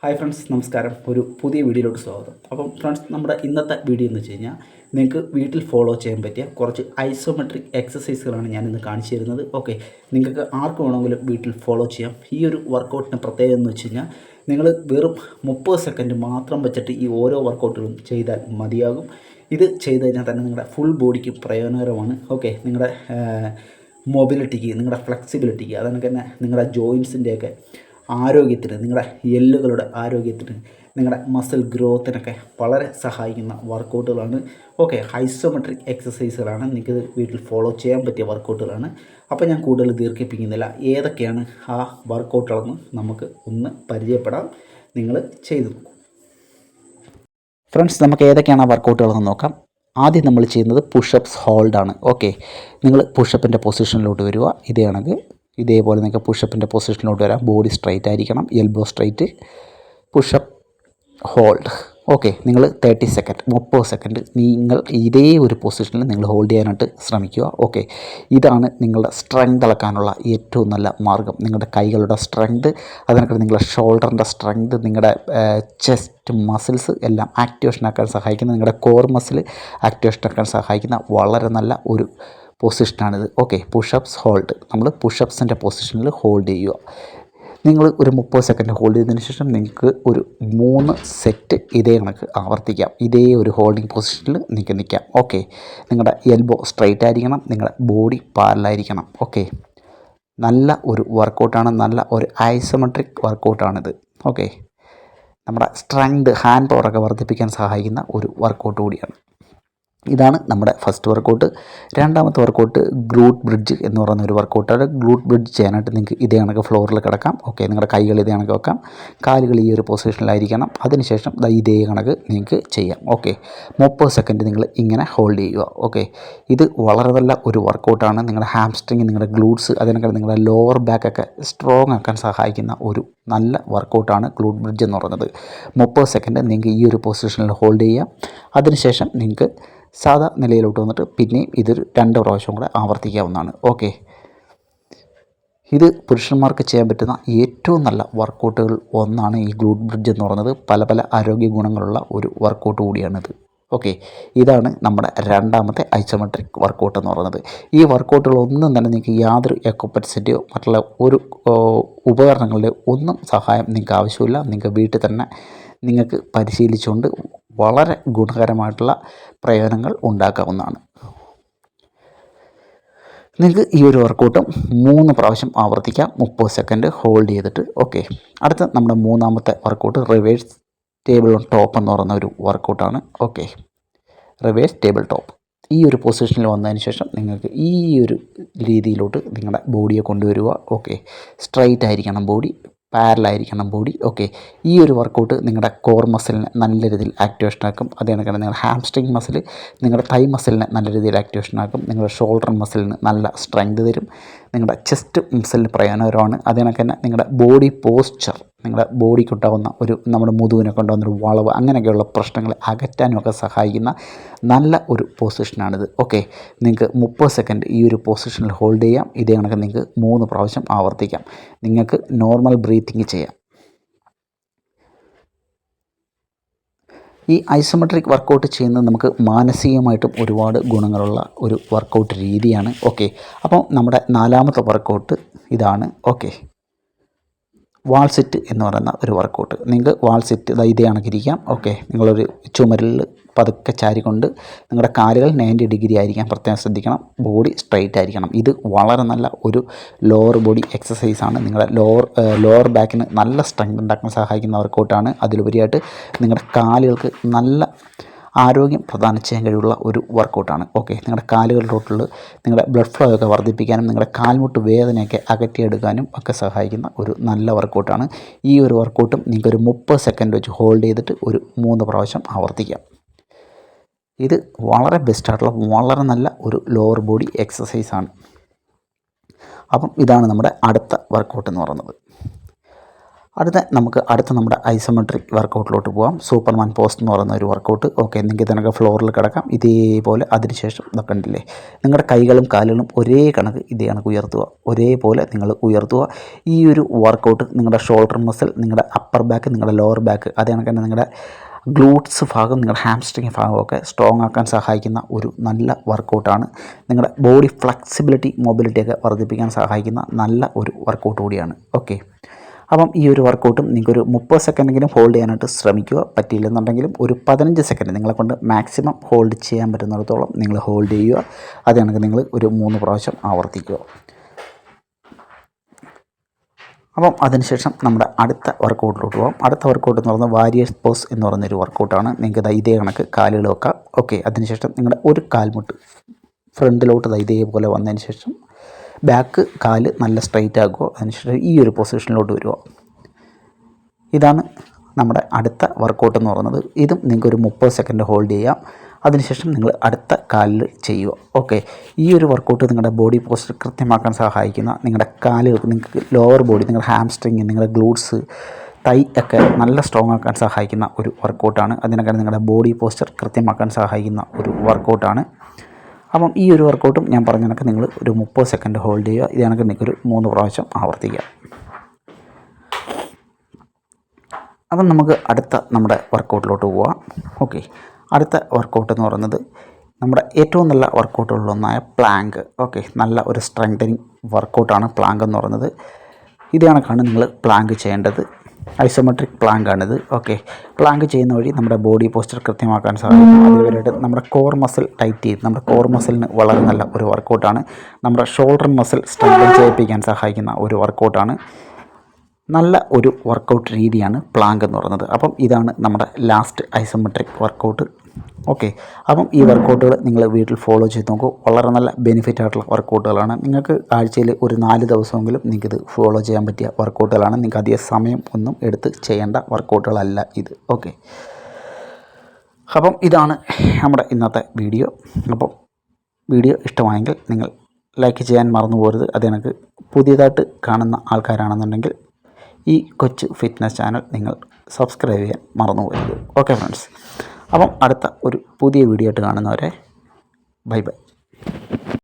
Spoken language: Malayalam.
ഹായ് ഫ്രണ്ട്സ്, നമസ്കാരം. ഒരു പുതിയ വീഡിയോയിലോട്ട് സ്വാഗതം. അപ്പം ഫ്രണ്ട്സ്, നമ്മുടെ ഇന്നത്തെ വീഡിയോ എന്ന് വെച്ച് കഴിഞ്ഞാൽ നിങ്ങൾക്ക് വീട്ടിൽ ഫോളോ ചെയ്യാൻ പറ്റിയ കുറച്ച് ഐസോമെട്രിക് എക്സസൈസുകളാണ് ഞാൻ ഇന്ന് കാണിച്ചു തരുന്നത്. ഓക്കെ, നിങ്ങൾക്ക് ആർക്ക് വേണമെങ്കിലും വീട്ടിൽ ഫോളോ ചെയ്യാം. ഈ ഒരു വർക്കൗട്ടിന് പ്രത്യേകത എന്ന് വെച്ച് കഴിഞ്ഞാൽ നിങ്ങൾ വെറും 30 സെക്കൻഡ് മാത്രം വെച്ചിട്ട് ഈ ഓരോ വർക്കൗട്ടുകളും ചെയ്താൽ മതിയാകും. ഇത് ചെയ്ത് കഴിഞ്ഞാൽ തന്നെ നിങ്ങളുടെ ഫുൾ ബോഡിക്ക് പ്രയോജനകരമാണ്. ഓക്കെ, നിങ്ങളുടെ മൊബിലിറ്റിക്ക്, നിങ്ങളുടെ ഫ്ലെക്സിബിലിറ്റിക്ക്, അതൊക്കെ തന്നെ നിങ്ങളുടെ ജോയിൻസിൻ്റെയൊക്കെ ആരോഗ്യത്തിന്, നിങ്ങളുടെ എല്ലുകളുടെ ആരോഗ്യത്തിന്, നിങ്ങളുടെ മസിൽ ഗ്രോത്തിനൊക്കെ വളരെ സഹായിക്കുന്ന വർക്കൗട്ടുകളാണ്. Okay, isometric എക്സസൈസുകളാണ്. നിങ്ങൾക്ക് വീട്ടിൽ ഫോളോ ചെയ്യാൻ പറ്റിയ വർക്കൗട്ടുകളാണ്. അപ്പോൾ ഞാൻ കൂടുതൽ ദീർഘിപ്പിക്കുന്നില്ല. ഏതൊക്കെയാണ് ആ വർക്കൗട്ടുകളെന്ന് നമുക്ക് ഒന്ന് പരിചയപ്പെടാം. നിങ്ങൾ ചെയ്തു നോക്കൂ. ഫ്രണ്ട്സ്, നമുക്ക് ഏതൊക്കെയാണ് ആ വർക്കൗട്ടുകളെന്ന് നോക്കാം. ആദ്യം നമ്മൾ ചെയ്യുന്നത് പുഷപ്സ് ഹോൾഡാണ്. ഓക്കെ, നിങ്ങൾ പുഷപ്പിൻ്റെ പൊസിഷനിലോട്ട് വരിക. ഇതേപോലെ നിങ്ങൾക്ക് പുഷപ്പിൻ്റെ പൊസിഷനിലോട്ട് വരാം. ബോഡി സ്ട്രൈറ്റ് ആയിരിക്കണം, elbow straight. Pushup hold. Okay, നിങ്ങൾ 30 സെക്കൻഡ് നിങ്ങൾ ഇതേ ഒരു പൊസിഷനിൽ നിങ്ങൾ ഹോൾഡ് ചെയ്യാനായിട്ട് ശ്രമിക്കുക. ഓക്കെ, ഇതാണ് നിങ്ങളുടെ സ്ട്രെങ്ത് അളക്കാനുള്ള ഏറ്റവും നല്ല മാർഗ്ഗം. നിങ്ങളുടെ കൈകളുടെ സ്ട്രെങ്ത്, അതിനൊക്കെ നിങ്ങളുടെ ഷോൾഡറിൻ്റെ സ്ട്രെങ്ത്, നിങ്ങളുടെ ചെസ്റ്റ് മസിൽസ് എല്ലാം ആക്ടിവേഷനാക്കാൻ സഹായിക്കുന്ന, നിങ്ങളുടെ കോർ മസിൽ ആക്ടിവേഷനാക്കാൻ സഹായിക്കുന്ന വളരെ നല്ല ഒരു പൊസിഷനാണിത്. Okay, push-ups hold. നമ്മൾ പുഷപ്സിൻ്റെ പൊസിഷനിൽ ഹോൾഡ് ചെയ്യുക. നിങ്ങൾ ഒരു 30 സെക്കൻഡ് ഹോൾഡ് ചെയ്തതിന് ശേഷം നിങ്ങൾക്ക് ഒരു 3 സെറ്റ് ഇതേ കണക്ക് ആവർത്തിക്കാം. ഇതേ ഒരു ഹോൾഡിംഗ് പൊസിഷനിൽ നിങ്ങൾക്ക് നിൽക്കാം. ഓക്കെ, നിങ്ങളുടെ എൽബോ സ്ട്രൈറ്റ് ആയിരിക്കണം, നിങ്ങളുടെ ബോഡി പാരലായിരിക്കണം. ഓക്കെ, നല്ല ഒരു വർക്കൗട്ടാണ്, നല്ല ഒരു ഐസോമെട്രിക് വർക്കൗട്ടാണിത്. ഓക്കെ, നമ്മുടെ സ്ട്രെങ്ത്, ഹാൻഡ് പവറൊക്കെ വർദ്ധിപ്പിക്കാൻ സഹായിക്കുന്ന ഒരു വർക്കൗട്ട് കൂടിയാണ്. ഇതാണ് നമ്മുടെ ഫസ്റ്റ് വർക്കൗട്ട്. രണ്ടാമത്തെ വർക്കൗട്ട് ഗ്ലൂട്ട് ബ്രിഡ്ജ് എന്ന് പറയുന്ന ഒരു വർക്കൗട്ടാണ്. ഗ്ലൂട്ട് ബ്രിഡ്ജ് ചെയ്യാനായിട്ട് നിങ്ങൾക്ക് ഇതേ കണക്ക് ഫ്ലോറിൽ കിടക്കാം. ഓക്കെ, നിങ്ങളുടെ കൈകൾ ഇതേ കണക്ക് വെക്കാം, കാലുകൾ ഈ ഒരു പൊസിഷനിലായിരിക്കണം. അതിനുശേഷം ഇതേ കണക്ക് നിങ്ങൾക്ക് ചെയ്യാം. ഓക്കെ, 30 സെക്കൻഡ് നിങ്ങൾ ഇങ്ങനെ ഹോൾഡ് ചെയ്യുക. ഓക്കെ, ഇത് വളരെ നല്ല ഒരു വർക്കൗട്ടാണ്. നിങ്ങളുടെ ഹാംസ്ട്രിങ്, നിങ്ങളുടെ ഗ്ലൂട്ട്സ്, അതിനൊക്കെ നിങ്ങളുടെ ലോവർ ബാക്കൊക്കെ സ്ട്രോങ് ആക്കാൻ സഹായിക്കുന്ന ഒരു നല്ല വർക്കൗട്ടാണ് ഗ്ലൂട്ട് ബ്രിഡ്ജ് എന്ന് പറയുന്നത്. 30 സെക്കൻഡ് നിങ്ങൾക്ക് ഈ ഒരു പൊസിഷനിൽ ഹോൾഡ് ചെയ്യാം. അതിനുശേഷം നിങ്ങൾക്ക് സാധാ നിലയിലോട്ട് വന്നിട്ട് പിന്നെയും ഇതൊരു 2 പ്രാവശ്യം കൂടെ ആവർത്തിക്കാവുന്നതാണ്. ഓക്കെ, ഇത് പുരുഷന്മാർക്ക് ചെയ്യാൻ പറ്റുന്ന ഏറ്റവും നല്ല വർക്കൗട്ടുകൾ ഒന്നാണ് ഈ ഗ്ലൂട്ട് ബ്രിഡ്ജ് എന്ന് പറയുന്നത്. പല പല ആരോഗ്യ ഗുണങ്ങളുള്ള ഒരു വർക്കൗട്ട് കൂടിയാണിത്. ഓക്കെ, ഇതാണ് നമ്മുടെ രണ്ടാമത്തെ ഐസോമെട്രിക് വർക്കൗട്ട് എന്ന് പറയുന്നത്. ഈ വർക്കൗട്ടുകളൊന്നും തന്നെ നിങ്ങൾക്ക് യാതൊരു എക്യുപ്മെൻറ്റ്സിൻ്റെയോ മറ്റുള്ള ഒരു ഉപകരണങ്ങളുടെയോ ഒന്നും സഹായം നിങ്ങൾക്ക് ആവശ്യമില്ല. നിങ്ങൾക്ക് വീട്ടിൽ തന്നെ നിങ്ങൾക്ക് പരിശീലിച്ചുകൊണ്ട് വളരെ ഗുണകരമായിട്ടുള്ള പ്രയോജനങ്ങൾ ഉണ്ടാക്കാവുന്നതാണ്. നിങ്ങൾക്ക് ഈ ഒരു വർക്കൗട്ടും 3 പ്രാവശ്യം ആവർത്തിക്കാം, 30 സെക്കൻഡ് ഹോൾഡ് ചെയ്തിട്ട്. ഓക്കെ, അടുത്ത നമ്മുടെ മൂന്നാമത്തെ workout reverse table on top എന്ന് പറയുന്ന ഒരു വർക്കൗട്ടാണ്. Okay, reverse table top. ഈ ഒരു പൊസിഷനിൽ വന്നതിന് ശേഷം നിങ്ങൾക്ക് ഈ ഒരു രീതിയിലോട്ട് നിങ്ങളുടെ ബോഡിയെ കൊണ്ടുവരിക. ഓക്കെ, സ്ട്രൈറ്റ് ആയിരിക്കണം ബോഡി, പാരലായിരിക്കണം ബോഡി. ഓക്കെ, ഈ ഒരു വർക്കൗട്ട് നിങ്ങളുടെ കോർ മസിലിനെ നല്ല രീതിയിൽ ആക്ടിവേഷനാക്കും. അത് കണക്കാണ് നിങ്ങളുടെ ഹാംസ്ട്രിങ് മസിൽ, നിങ്ങളുടെ തൈ മസിലിനെ നല്ല രീതിയിൽ ആക്ടിവേഷനാക്കും. നിങ്ങളുടെ ഷോൾഡർ മസിലിന് നല്ല സ്ട്രെങ്ത് തരും. നിങ്ങളുടെ ചെസ്റ്റ് മസിലിന് പ്രയോജനകരമാണ്. അത് കണക്ക് തന്നെ നിങ്ങളുടെ ബോഡി പോസ്ചർ, നിങ്ങളുടെ ബോഡിക്കുണ്ടാകുന്ന ഒരു, നമ്മുടെ മുതുകിനൊക്കെ ഉണ്ടാകുന്ന ഒരു വളവ്, അങ്ങനെയൊക്കെയുള്ള പ്രശ്നങ്ങൾ അകറ്റാനുമൊക്കെ സഹായിക്കുന്ന നല്ല ഒരു പൊസിഷനാണിത്. ഓക്കെ, നിങ്ങൾക്ക് 30 സെക്കൻഡ് ഈ ഒരു പൊസിഷനിൽ ഹോൾഡ് ചെയ്യാം. ഇതേ കണക്ക് നിങ്ങൾക്ക് 3 പ്രാവശ്യം ആവർത്തിക്കാം. നിങ്ങൾക്ക് നോർമൽ ബ്രീത്തിങ് ചെയ്യാം. ഈ ഐസോമെട്രിക് വർക്കൗട്ട് ചെയ്യുന്നത് നമുക്ക് മാനസികമായിട്ടും ഒരുപാട് ഗുണങ്ങളുള്ള ഒരു വർക്കൗട്ട് രീതിയാണ്. ഓക്കെ, അപ്പം നമ്മുടെ 4ാമത്തെ വർക്കൗട്ട് ഇതാണ്. ഓക്കെ, വാൾ സിറ്റ് എന്ന് പറയുന്ന ഒരു വർക്കൗട്ട്. നിങ്ങൾക്ക് വാൾ സിറ്റ് ഇതേ കണക്കിരിക്കാം. ഓക്കെ, നിങ്ങളൊരു ചുമരിൽ പതുക്കെ ചാരിക്കൊണ്ട് നിങ്ങളുടെ കാലുകൾ 90 ഡിഗ്രി ആയിരിക്കാൻ പ്രത്യേകം ശ്രദ്ധിക്കണം. ബോഡി സ്ട്രൈറ്റ് ആയിരിക്കണം. ഇത് വളരെ നല്ല ഒരു ലോവർ ബോഡി എക്സസൈസാണ്. നിങ്ങളുടെ ലോവർ ബാക്കിന് നല്ല സ്ട്രെങ്ത് ഉണ്ടാക്കാൻ സഹായിക്കുന്ന വർക്കൗട്ടാണ്. അതിലുപരിയായിട്ട് നിങ്ങളുടെ കാലുകൾക്ക് നല്ല ആരോഗ്യം പ്രദാനം ചെയ്യാൻ കഴിവുള്ള ഒരു വർക്കൗട്ടാണ്. ഓക്കെ, നിങ്ങളുടെ കാലുകളിലോട്ടുള്ള നിങ്ങളുടെ ബ്ലഡ് ഫ്ലോ ഒക്കെ വർദ്ധിപ്പിക്കാനും നിങ്ങളുടെ കാൽമുട്ട് വേദനയൊക്കെ അകറ്റിയെടുക്കാനും ഒക്കെ സഹായിക്കുന്ന ഒരു നല്ല വർക്കൗട്ടാണ്. ഈ ഒരു വർക്കൗട്ടും നിങ്ങൾക്കൊരു 30 സെക്കൻഡ് വെച്ച് ഹോൾഡ് ചെയ്തിട്ട് ഒരു 3 പ്രാവശ്യം ആവർത്തിക്കാം. ഇത് വളരെ ബെസ്റ്റായിട്ടുള്ള വളരെ നല്ല ഒരു ലോവർ ബോഡി എക്സസൈസാണ്. അപ്പം ഇതാണ് നമ്മുടെ അടുത്ത വർക്കൗട്ട് എന്ന് പറയുന്നത്. അടുത്ത നമ്മുടെ ഐസോമെട്രിക് വർക്കൗട്ടിലോട്ട് പോകാം. സൂപ്പർമാൻ പോസ്റ്റ് എന്ന് പറയുന്ന ഒരു വർക്കൗട്ട്. ഓക്കെ, നിങ്ങൾക്ക് ഇതിനൊക്കെ ഫ്ലോറിൽ കിടക്കാം ഇതേപോലെ. അതിനുശേഷം ഇതൊക്കെ ഉണ്ടല്ലേ, നിങ്ങളുടെ കൈകളും കാലുകളും ഒരേ കണക്ക് ഇതേ കണക്ക് ഉയർത്തുക, ഒരേപോലെ നിങ്ങൾ ഉയർത്തുക. ഈ ഒരു വർക്കൗട്ട് നിങ്ങളുടെ ഷോൾഡർ മസിൽ, നിങ്ങളുടെ അപ്പർ ബാക്ക്, നിങ്ങളുടെ ലോവർ ബാക്ക്, അതേ കണക്ക് തന്നെ നിങ്ങളുടെ ഗ്ലൂട്ട്സ് ഭാഗം, നിങ്ങളുടെ ഹാംസ്ട്രിങ് ഭാഗമൊക്കെ സ്ട്രോങ് ആക്കാൻ സഹായിക്കുന്ന ഒരു നല്ല വർക്കൗട്ടാണ്. നിങ്ങളുടെ ബോഡി ഫ്ലെക്സിബിലിറ്റി, മൊബിലിറ്റിയൊക്കെ വർദ്ധിപ്പിക്കാൻ സഹായിക്കുന്ന നല്ല ഒരു വർക്കൗട്ട് കൂടിയാണ്. ഓക്കെ, അപ്പം ഈ ഒരു വർക്കൗട്ടും നിങ്ങൾക്കൊരു 30 സെക്കൻഡെങ്കിലും ഹോൾഡ് ചെയ്യാനായിട്ട് ശ്രമിക്കുക. പറ്റിയില്ലെന്നുണ്ടെങ്കിലും ഒരു 15 സെക്കൻഡ് നിങ്ങളെ കൊണ്ട് മാക്സിമം ഹോൾഡ് ചെയ്യാൻ പറ്റുന്നിടത്തോളം നിങ്ങൾ ഹോൾഡ് ചെയ്യുക. അത് കണക്ക് നിങ്ങൾ ഒരു 3 പ്രാവശ്യം ആവർത്തിക്കുക. അപ്പം അതിനുശേഷം നമ്മുടെ അടുത്ത വർക്കൗട്ടിലോട്ട് പോകാം. അടുത്ത വർക്കൗട്ട് എന്ന് പറയുന്നത് വാരിയേഴ്സ് പോസ് എന്ന് പറയുന്നൊരു വർക്കൗട്ടാണ്. നിങ്ങൾക്ക് ഇതേ കണക്ക് കാലുകൾ വെക്കാം. ഓക്കെ, അതിനുശേഷം നിങ്ങളുടെ ഒരു കാൽമുട്ട് ഫ്രണ്ടിലോട്ട് ഇതേപോലെ വന്നതിന് ശേഷം ബാക്ക് കാല് നല്ല സ്ട്രൈറ്റ് ആക്കുക. അതിനുശേഷം ഈ ഒരു പൊസിഷനിലോട്ട് വരിക. ഇതാണ് നമ്മുടെ അടുത്ത വർക്കൗട്ട് എന്ന് പറയുന്നത്. ഇതും നിങ്ങൾക്കൊരു 30 സെക്കൻഡ് ഹോൾഡ് ചെയ്യാം. അതിനുശേഷം നിങ്ങൾ അടുത്ത കാലിൽ ചെയ്യുക. ഓക്കെ, ഈ ഒരു വർക്കൗട്ട് നിങ്ങളുടെ ബോഡി പോസ്റ്റർ കൃത്യമാക്കാൻ സഹായിക്കുന്ന, നിങ്ങളുടെ കാലുകൾക്ക്, നിങ്ങൾക്ക് ലോവർ ബോഡി, നിങ്ങളുടെ ഹാംസ്ട്രിങ്, നിങ്ങളുടെ ഗ്ലൂട്ട്സ്, തൈ ഒക്കെ നല്ല സ്ട്രോങ് ആക്കാൻ സഹായിക്കുന്ന ഒരു വർക്കൗട്ടാണ്. അതിനൊക്കെ നിങ്ങളുടെ ബോഡി പോസ്റ്റർ കൃത്യമാക്കാൻ സഹായിക്കുന്ന ഒരു വർക്കൗട്ടാണ്. അപ്പം ഈ ഒരു വർക്കൗട്ടും ഞാൻ പറഞ്ഞ കണക്ക് നിങ്ങൾ ഒരു 30 സെക്കൻഡ് ഹോൾഡ് ചെയ്യുക. ഇത് കണക്ക് നിങ്ങൾക്കൊരു 3 പ്രാവശ്യം ആവർത്തിക്കുക. അപ്പം നമുക്ക് അടുത്ത നമ്മുടെ വർക്കൗട്ടിലോട്ട് പോവാം. ഓക്കെ, അടുത്ത വർക്കൗട്ട് എന്ന് പറയുന്നത് നമ്മുടെ ഏറ്റവും നല്ല വർക്കൗട്ടുകളിലൊന്നായ പ്ലാങ്ക്. ഓക്കെ, നല്ല ഒരു സ്ട്രെങ്തനിങ് വർക്കൗട്ടാണ് പ്ലാങ്ക് എന്ന് പറയുന്നത്. ഇത് കണക്കാണ് നിങ്ങൾ പ്ലാങ്ക് ചെയ്യേണ്ടത്. ഐസോമെട്രിക് പ്ലാങ്കാണിത്. ഓക്കെ, പ്ലാങ്ക് ചെയ്യുന്ന വഴി നമ്മുടെ ബോഡി പോസ്റ്റർ കൃത്യമാക്കാൻ സാധിക്കും. അതുവരെയായിട്ട് നമ്മുടെ കോർ മസിൽ ടൈറ്റ് ചെയ്ത്, നമ്മുടെ കോർ മസിലിന് വളരെ നല്ല ഒരു വർക്കൗട്ടാണ്. നമ്മുടെ ഷോൾഡർ മസിൽ സ്ട്രെങ്തൻ ചെയ്യിപ്പിക്കാൻ സഹായിക്കുന്ന ഒരു വർക്കൗട്ടാണ്. നല്ല ഒരു വർക്കൗട്ട് രീതിയാണ് പ്ലാങ്ക് എന്ന് പറയുന്നത്. അപ്പം ഇതാണ് നമ്മുടെ ലാസ്റ്റ് ഐസോമെട്രിക് വർക്കൗട്ട്. ഓക്കെ, അപ്പം ഈ വർക്കൗട്ടുകൾ നിങ്ങൾ വീട്ടിൽ ഫോളോ ചെയ്ത് നോക്കൂ. വളരെ നല്ല ബെനിഫിറ്റ് ആയിട്ടുള്ള വർക്കൗട്ടുകളാണ്. നിങ്ങൾക്ക് ആഴ്ചയിൽ ഒരു 4 ദിവസമെങ്കിലും നിങ്ങൾക്കിത് ഫോളോ ചെയ്യാൻ പറ്റിയ വർക്കൗട്ടുകളാണ്. നിങ്ങൾക്ക് അധികം സമയം ഒന്നും എടുത്ത് ചെയ്യേണ്ട വർക്കൗട്ടുകളല്ല ഇത്. ഓക്കെ, അപ്പം ഇതാണ് നമ്മുടെ ഇന്നത്തെ വീഡിയോ. അപ്പം വീഡിയോ ഇഷ്ടമായെങ്കിൽ നിങ്ങൾ ലൈക്ക് ചെയ്യാൻ മറന്നു പോകരുത്. അത് എനിക്ക് പുതിയതായിട്ട് കാണുന്ന ആൾക്കാരാണെന്നുണ്ടെങ്കിൽ ഈ കൊച്ചു ഫിറ്റ്നസ് ചാനൽ നിങ്ങൾ സബ്സ്ക്രൈബ് ചെയ്യാൻ മറന്നു പോകരുത്. ഓക്കെ ഫ്രണ്ട്സ്, അപ്പം അടുത്ത ഒരു പുതിയ വീഡിയോ ആയിട്ട് കാണുന്നവരെ ബൈ ബൈ.